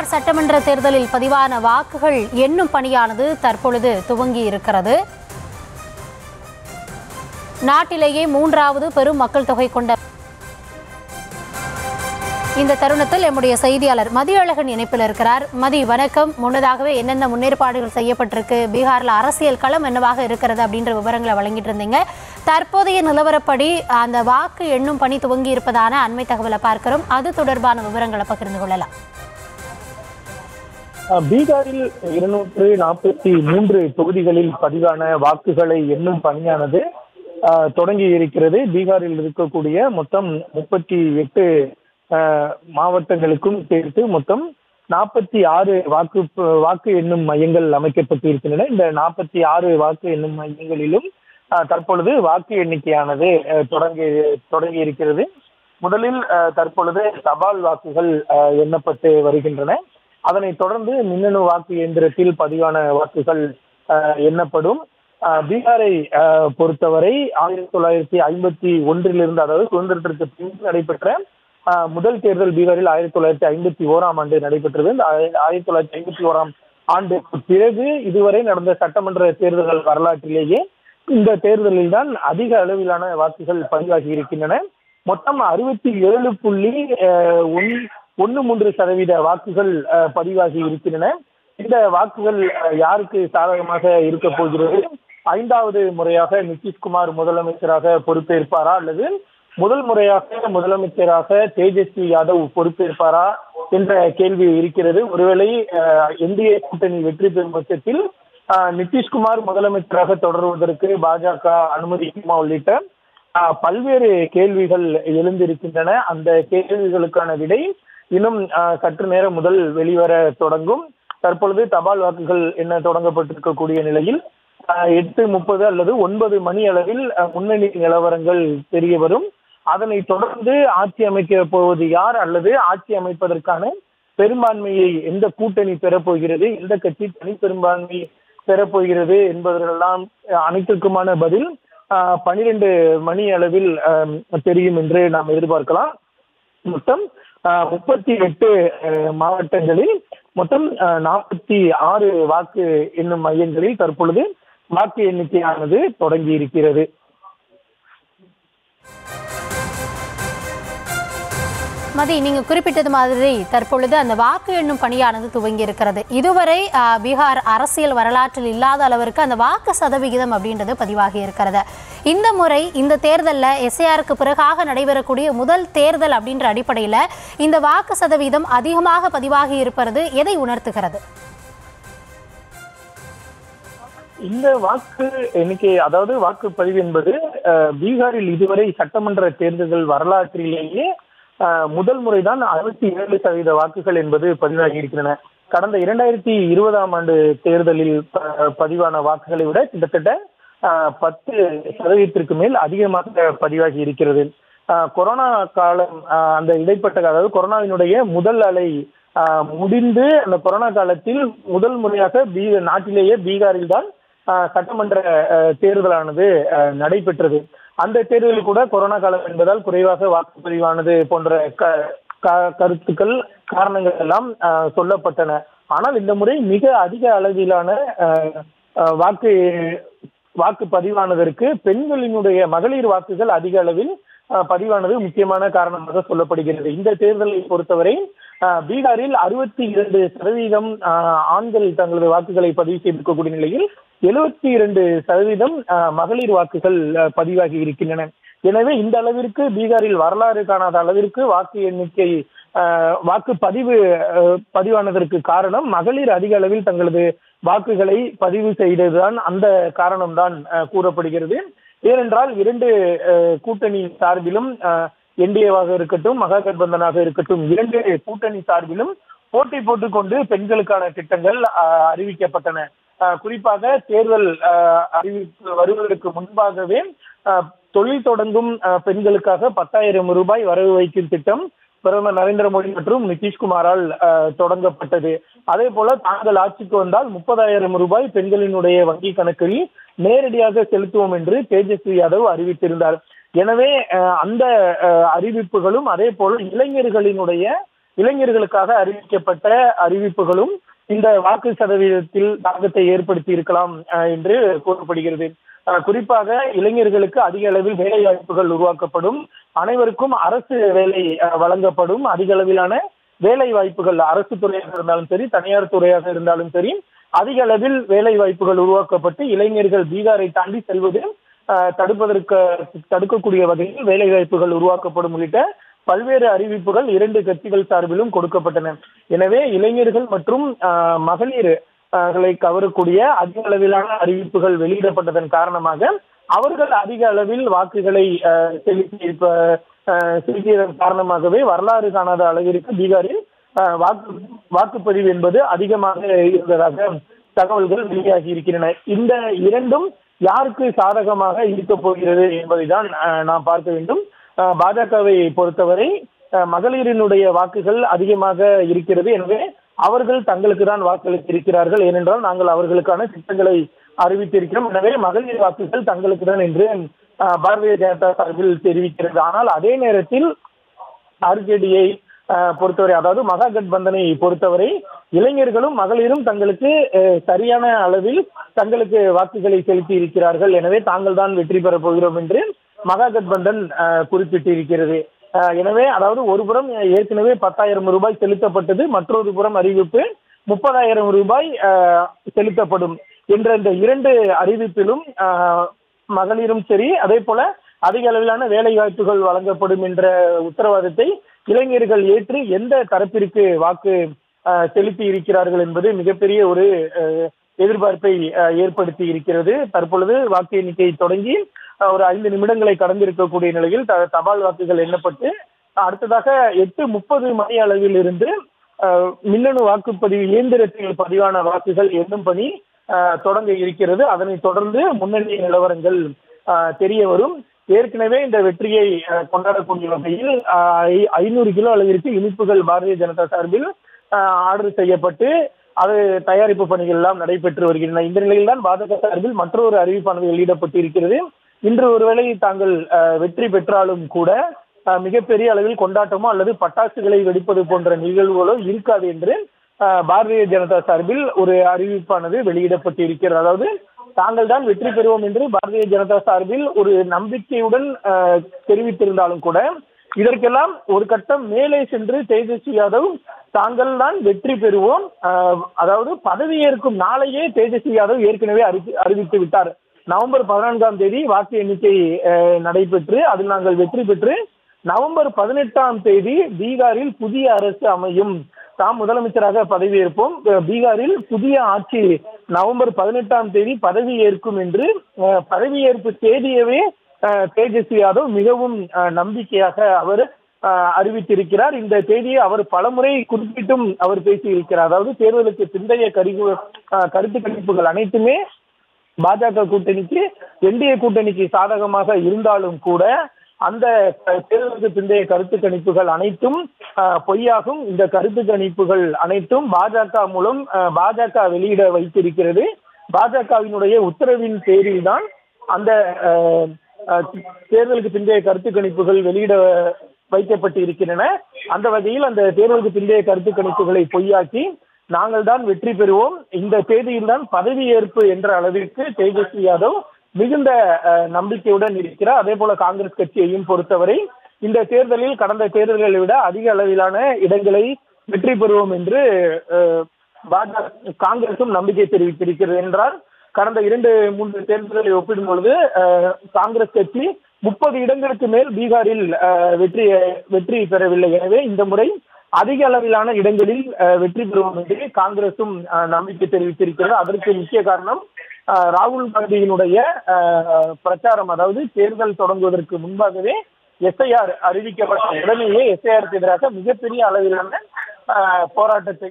பீகார் சட்டமன்ற தேர்தலில் பதிவான வாக்குகள் எண்ணும் பணியானது தற்பொழுது துவங்கி இருக்கிறது. நாட்டிலேயே மூன்றாவது பெரும் மக்கள் தொகை கொண்ட இந்த தருணத்தில் நம்முடைய செய்தியாளர் மதியழகன் இணைப்பில் இருக்கிறார். மதி, வணக்கம். முன்னதாகவே என்னென்ன முன்னேற்பாடுகள் செய்யப்பட்டிருக்கு, பீகாரில் அரசியல் களம் என்னவாக இருக்கிறது அப்படின்ற விவரங்களை வழங்கிட்டு இருந்தீங்க. தற்போதைய நிலவரப்படி அந்த வாக்கு எண்ணும் பணி துவங்கி இருப்பதான அண்மை தகவலை பார்க்கிறோம். அது தொடர்பான விவரங்களை பகிர்ந்து கொள்ளலாம். பீகாரில் 243 தொகுதிகளில் பதிவான வாக்குகளை எண்ணும் பணியானது தொடங்கி இருக்கிறது. பீகாரில் இருக்கக்கூடிய மொத்தம் 38 மாவட்டங்களுக்கும் சேர்த்து மொத்தம் 46 வாக்கு எண்ணும் மையங்கள் அமைக்கப்பட்டிருக்கின்றன. இந்த 46 வாக்கு எண்ணும் மையங்களிலும் தற்பொழுது வாக்கு எண்ணிக்கையானது தொடங்கி இருக்கிறது. முதலில் தற்பொழுது தபால் வாக்குகள் எண்ணப்பட்டு வருகின்றன. அதனைத் தொடர்ந்து மின்னணு வாக்கு இயந்திரத்தில் பதிவான வாக்குகள் எண்ணப்படும். பீகாரை பொறுத்தவரை 1951 அதாவது சுதந்திரத்திற்கு பின் நடைபெற்ற முதல் தேர்தல் பீகாரில் 1951 ஆண்டு நடைபெற்றது. இந்த 1951 ஆண்டுக்கு பிறகு இதுவரை நடந்த சட்டமன்ற தேர்தல்கள் வரலாற்றிலேயே இந்த தேர்தலில் தான் அதிக அளவிலான வாக்குகள் பதிவாகி இருக்கின்றன. மொத்தம் 67.13% வாக்குகள் பதிவாகி இருக்கின்றன. இந்த வாக்குகள் யாருக்கு சாதகமாக இருக்க போகிறது? 5வது முறையாக நிதிஷ்குமார் முதலமைச்சராக பொறுப்பேற்பாரா அல்லது முதல் முறையாக முதலமைச்சராக தேஜஸ்வி யாதவ் பொறுப்பேற்பாரா என்ற கேள்வி இருக்கிறது. ஒருவேளை என்டிஏ கூட்டணி வெற்றி பெறும் பட்சத்தில் நிதிஷ்குமார் முதலமைச்சராக தொடர்வதற்கு பாஜக அனுமதிக்குமா உள்ளிட்ட பல்வேறு கேள்விகள் எழுந்திருக்கின்றன. அந்த கேள்விகளுக்கான விடை இன்னும் சற்று நேரம் முதல் வெளிவர தொடங்கும். தற்பொழுது தபால் வாக்குகள் என்ன தொடங்கப்பட்டிருக்கக்கூடிய நிலையில் 8:30 அல்லது 9 மணி அளவில் முன்னணி நிலவரங்கள் தெரிய வரும். அதனை தொடர்ந்து ஆட்சி அமைக்க போவது யார் அல்லது ஆட்சி அமைப்பதற்கான பெரும்பான்மையை எந்த கூட்டணி பெறப்போகிறது, எந்த கட்சி தனி பெரும்பான்மை பெறப்போகிறது என்பதெல்லாம் அனைத்திற்குமான பதில் 12 மணி அளவில் தெரியும் என்று நாம் எதிர்பார்க்கலாம். மொத்தம் 38 மாவட்டங்களில் மொத்தம் 46 வாக்கு எண்ணும் மையங்களில் தற்பொழுது வாக்கு எண்ணிக்கையானது தொடங்கி இருக்கிறது. மதி, நீங்க குறிப்பிட்டது மாதிரி தற்பொழுது அந்த வாக்கு எண்ணும் பணியானது துவங்கி இருக்கிறது. இதுவரை பீகார் அரசியல் வரலாற்றில் இல்லாத அளவிற்கு அந்த வாக்கு சதவிகிதம் அப்படின்றது பதிவாகி இருக்கிறது. இந்த முறை இந்த தேர்தலில் எஸ்ஐஆருக்கு பிறகாக நடைபெறக்கூடிய முதல் தேர்தல் அப்படின்ற அடிப்படையில் இந்த வாக்கு சதவீதம் அதிகமாக பதிவாகி இருப்பது எதை உணர்த்துகிறது? இந்த வாக்கு எண்ணிக்கை, அதாவது வாக்குப்பதிவு என்பது பீகாரில் இதுவரை சட்டமன்ற தேர்தல்கள் வரலாற்றிலேயே முதல் முறைதான் 67% வாக்குகள் என்பது பதிவாகி இருக்கின்றன. கடந்த 2020 ஆண்டு தேர்தலில் பதிவான வாக்குகளை விட கிட்டத்தட்ட 10% மேல் அதிகமாக பதிவாகி இருக்கிறது. கொரோனா காலம், அந்த இடைப்பட்ட, அதாவது கொரோனாவினுடைய முதல் அலை முடிந்து அந்த கொரோனா காலத்தில் முதல் முறையாக நாட்டிலேயே பீகாரில் தான் சட்டமன்ற தேர்தலானது நடைபெற்றது. அந்த தேர்தலில் கூட கொரோனா காலம் என்பதால் குறைவாக வாக்குப்பதிவானது போன்ற கருத்துக்கள், காரணங்கள் எல்லாம் சொல்லப்பட்டன. ஆனால் இந்த முறை மிக அதிக அளவிலான வாக்கு பதிவானதற்கு பெண்களினுடைய மகளிர் வாக்குகள் அதிக அளவில் பதிவானது முக்கியமான காரணமாக சொல்லப்படுகிறது. இந்த தேர்தலை பொறுத்தவரை பீகாரில் 62% ஆண்கள் தங்களது வாக்குகளை பதிவு செய்திருக்கக்கூடிய நிலையில் 72% மகளிர் வாக்குகள் பதிவாகி இருக்கின்றன. எனவே இந்த அளவிற்கு பீகாரில் வரலாறு காணாத அளவிற்கு வாக்கு எண்ணிக்கை பதிவானதற்கு காரணம் மகளிர் அதிக அளவில் தங்களது வாக்குகளை பதிவு செய்ததுதான். அந்த காரணம்தான் கூறப்படுகிறது. ஏனென்றால் 2 கூட்டணி சார்பிலும், என்டிஏவாக இருக்கட்டும் மகாகட்பந்தனாக இருக்கட்டும், 2 கூட்டணி சார்பிலும் போட்டி போட்டுக்கொண்டு பெண்களுக்கான திட்டங்கள் அறிவிக்கப்பட்டன. குறிப்பாக தேர்தல் அறிவிப்பு வருவதற்கு முன்பாகவே தொழில் தொடங்கும் பெண்களுக்காக 10,000 ரூபாய் வரவு வைக்கும் திட்டம் பிரதமர் நரேந்திர மோடி மற்றும் நிதிஷ்குமாரால் தொடங்கப்பட்டது. அதே போல தாங்கள் ஆட்சிக்கு வந்தால் 30,000 ரூபாய் பெண்களினுடைய வங்கி கணக்கில் நேரடியாக செலுத்துவோம் என்று தேஜஸ்வி யாதவ் அறிவித்திருந்தார். எனவே அந்த அறிவிப்புகளும் அதே போல இளைஞர்களினுடைய இளைஞர்களுக்காக அறிவிக்கப்பட்ட அறிவிப்புகளும் இந்த வாக்கு சதவீதத்தில் தாக்கத்தை ஏற்படுத்தி இருக்கலாம் என்று கூறப்படுகிறது. குறிப்பாக இளைஞர்களுக்கு அதிக அளவில் வேலை வாய்ப்புகள் உருவாக்கப்படும், அனைவருக்கும் அரசு வேலை வழங்கப்படும், அதிக அளவிலான வேலை வாய்ப்புகள் அரசு துறையாக இருந்தாலும் சரி, தனியார் துறையாக இருந்தாலும் சரி, அதிக அளவில் வேலை வாய்ப்புகள் உருவாக்கப்பட்டு இளைஞர்கள் பீகாரை தாண்டி செல்வது தடுக்கக்கூடிய வகையில் வேலை வாய்ப்புகள் உருவாக்கப்படும் உள்ளிட்ட பல்வேறு அறிவிப்புகள் இரண்டு கட்சிகள் சார்பிலும் கொடுக்கப்பட்டன. எனவே இளைஞர்கள் மற்றும் மகளிர்களை கவரக்கூடிய அதிக அளவிலான அறிவிப்புகள் வெளியிடப்பட்டதன் காரணமாக அவர்கள் அதிக அளவில் வாக்குகளை செலுத்தியதன் காரணமாகவே வரலாறு காணாத அளவிற்கு பீகாரில் வாக்குப்பதிவு என்பது அதிகமாக இருந்ததாக தகவல்கள் வெளியாகி இருக்கின்றன. இந்த இரண்டும் யாருக்கு சாதகமாக இருக்க போகிறது என்பதை தான் நாம் பார்க்க வேண்டும். பாஜகவை பொறுத்தவரை மகளிரினுடைய வாக்குகள் அதிகமாக இருக்கிறது. எனவே அவர்கள் தங்களுக்கு தான் வாக்களித்து இருக்கிறார்கள். ஏனென்றால் நாங்கள் அவர்களுக்கான திட்டங்களை அறிவித்திருக்கிறோம். எனவே மகளிர் வாக்குகள் தங்களுக்கு தான் என்று பாரதிய ஜனதா சார்பில் தெரிவிக்கிறது. ஆனால் அதே நேரத்தில் ஆர்ஜேடியை பொறுத்தவரை, அதாவது மகா கட்பந்தனை பொறுத்தவரை இளைஞர்களும் மகளிரும் தங்களுக்கு சரியான அளவில் தங்களுக்கு வாக்குகளை செலுத்தி இருக்கிறார்கள். எனவே தாங்கள் தான் வெற்றி பெறப் போகிறோம் என்று மகா கட்பந்தன் குறிப்பிட்டிருக்கிறது. எனவே அதாவது ஒரு புறம் ஏற்கனவே 10,000 ரூபாய் செலுத்தப்பட்டது, மற்றொரு புறம் அறிவிப்பு 30,000 ரூபாய் செலுத்தப்படும் என்ற இந்த இரண்டு அறிவிப்பிலும் மகளிரும் சரி, அதே போல அதிக அளவிலான வேலை வாய்ப்புகள் வழங்கப்படும் என்ற உத்தரவாதத்தை இளைஞர்கள் ஏற்று எந்த தரப்பிற்கு வாக்கு செலுத்தி இருக்கிறார்கள் என்பது மிகப்பெரிய ஒரு எதிர்பார்ப்பை ஏற்படுத்தி இருக்கிறது. தற்பொழுது வாக்கு எண்ணிக்கை தொடங்கி ஒரு 5 நிமிடங்களை கடந்திருக்கக்கூடிய நிலையில் தபால் வாக்குகள் எண்ணப்பட்டு அடுத்ததாக 8:30 மணி அளவில் இருந்து மின்னணு வாக்குப்பதிவு இயந்திரத்தில் பதிவான வாக்குகள் எண்ணும் பணி தொடங்க இருக்கிறது. அதனைத் தொடர்ந்து முன்னணி நிலவரங்கள் தெரிய வரும். ஏற்கனவே இந்த வெற்றியை கொண்டாடக்கூடிய வகையில் 500 கிலோ அளவிற்கு இனிப்புகள் பாரதிய ஜனதா சார்பில் ஆர்டர் செய்யப்பட்டு அது தயாரிப்பு பணிகள் எல்லாம் நடைபெற்று வருகின்றன. இந்த நிலையில் தான் பாஜக சார்பில் மற்றொரு அறிவிப்பானது வெளியிடப்பட்டு இருக்கிறது. இன்று ஒருவேளை தாங்கள் வெற்றி பெற்றாலும் கூட மிகப்பெரிய அளவில் கொண்டாட்டமோ அல்லது பட்டாசுகளை வெடிப்பது போன்ற நிகழ்வுகளோ இருக்காது என்று பாரதிய ஜனதா சார்பில் ஒரு அறிவிப்பானது வெளியிடப்பட்டு இருக்கிறது. அதாவது தாங்கள் தான் வெற்றி பெறுவோம் என்று பாரதிய ஜனதா சார்பில் ஒரு நம்பிக்கையுடன் தெரிவித்திருந்தாலும் கூட இதற்கெல்லாம் ஒரு கட்டம் மேலே சென்று தேஜஸ்வி யாதவ் தாங்கள் தான் வெற்றி பெறுவோம், அதாவது பதவியேற்கும் நாளையே தேஜஸ்வி யாதவ் ஏற்கனவே அறிவித்து விட்டார். நவம்பர் 14ஆம் தேதி வாக்கு எண்ணிக்கை நடைபெற்று அதில் நாங்கள் வெற்றி பெற்று நவம்பர் 18ஆம் தேதி பீகாரில் புதிய அரசு அமையும், தாம் முதலமைச்சராக பதவியேற்போம், பீகாரில் புதிய ஆட்சி நவம்பர் 18ஆம் தேதி பதவி ஏற்கும் என்று பதவியேற்பு தேதியவே தேஜஸ்வி யாதவ் மிகவும் நம்பிக்கையாக அவர் அறிவித்திருக்கிறார். இந்த தேதியை அவர் பலமுறை குறிப்பிட்டும் அவர் பேசியிருக்கிறார். அதாவது தேர்தலுக்கு பிந்தைய கருத்து கணிப்புகள் அனைத்துமே பாஜக கூட்டணிக்கு என்டிஏ கூட்டணிக்கு சாதகமாக இருந்தாலும் கூட அந்த தேர்தலுக்கு பிந்தைய கருத்து கணிப்புகள் அனைத்தும் பொய்யாகும். இந்த கருத்து கணிப்புகள் அனைத்தும் பாஜக மூலம் பாஜக வெளியிட வைத்திருக்கிறது. பாஜகவினுடைய உத்தரவின் பேரில் தான் அந்த தேர்தலுக்கு பிந்தைய கருத்து கணிப்புகள் வெளியிட வைக்கப்பட்டு இருக்கின்றன. அந்த வகையில் அந்த தேர்தலுக்கு பிந்தைய கருத்து கணிப்புகளை பொய்யாக்கி நாங்கள் தான் வெற்றி பெறுவோம், இந்த தேதியில் தான் பதவியேற்பு என்ற அளவிற்கு தேஜஸ்வி யாதவ் மிகுந்த நம்பிக்கையுடன் இருக்கிறார். அதே போல காங்கிரஸ் கட்சியையும் பொறுத்தவரை இந்த தேர்தலில் கடந்த தேர்தல்களை விட அதிக அளவிலான இடங்களை வெற்றி பெறுவோம் என்று காங்கிரசும் நம்பிக்கை தெரிவித்திருக்கிறது. என்றால் கடந்த 2-3 தேர்தல்களை ஒப்பிடும் பொழுது காங்கிரஸ் கட்சி 30 இடங்களுக்கு மேல் பீகாரில் வெற்றி பெறவில்லை. எனவே இந்த முறை அதிக அளவிலான இடங்களில் வெற்றி பெறுவோம் என்று காங்கிரசும் நம்பிக்கை தெரிவித்திருக்கிறது. அதற்கு முக்கிய காரணம் ராகுல் காந்தியினுடைய பிரச்சாரம். அதாவது தேர்தல் தொடங்குவதற்கு முன்பாகவே எஸ்ஐஆர் அறிவிக்கப்பட்ட உடனேயே எஸ்ஐஆருக்கு எதிராக மிகப்பெரிய அளவிலான போராட்டத்தை